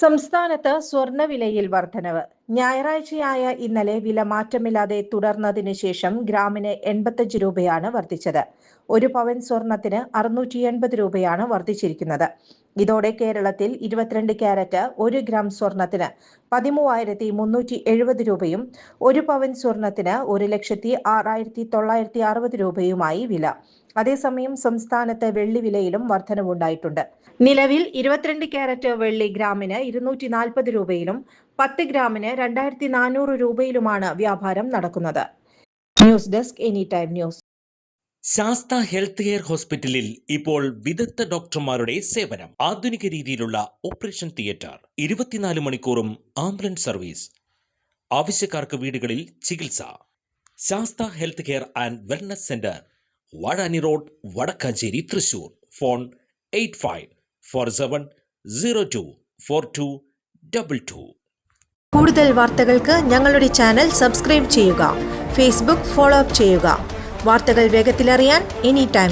സംസ്ഥാനത്ത് സ്വർണ്ണവിലയിൽ വർധനവ്. ഞായറാഴ്ചയായ ഇന്നലെ വില മാറ്റമില്ലാതെ തുടർന്നതിന് ശേഷം ഗ്രാമിന് 85 രൂപയാണ് വർദ്ധിച്ചത്. 1 പവൻ സ്വർണത്തിന് 680 രൂപയാണ് വർദ്ധിച്ചിരിക്കുന്നത്. ഇതോടെ കേരളത്തിൽ 22 ക്യാരറ്റ് 1 ഗ്രാം സ്വർണത്തിന് 13,370 രൂപയും 1 പവൻ സ്വർണത്തിന് 1,06,960 രൂപയുമായി വില. അതേസമയം സംസ്ഥാനത്ത് വെള്ളി വിലയിലും വർധനവുണ്ടായിട്ടുണ്ട്. നിലവിൽ 22 ക്യാരറ്റ് വെള്ളി ഗ്രാമിന് 240 രൂപയിലും 10 ഗ്രാമിന് 2,400 രൂപയിലുമാണ് വ്യാപാരം നടക്കുന്നത്. News desk any time news. Sastha health care ഹോസ്പിറ്റലിൽ ഇപ്പോൾ വിദഗ്ധ ഡോക്ടർമാരുടെ സേവനം. ആധുനിക രീതിയിലുള്ള ഓപ്പറേഷൻ തിയേറ്റർ, 24 മണിക്കൂറും ആംബുലൻസ് സർവീസ്. ആവശ്യക്കാർക്ക് വീടുകളിൽ ചികിത്സ. Sastha health care and wellness centre, Vazhani road, Vadakkanchery, Thrissur. Phone 8547024222. കൂടുതൽ വാർത്തകൾക്ക് ഞങ്ങളുടെ ചാനൽ സബ്സ്ക്രൈബ് ചെയ്യുക. ഫേസ്ബുക്ക് ഫോളോ അപ്പ് ചെയ്യുക. വാർത്തകൾ വേഗത്തിലറിയാൻ എനി ടൈം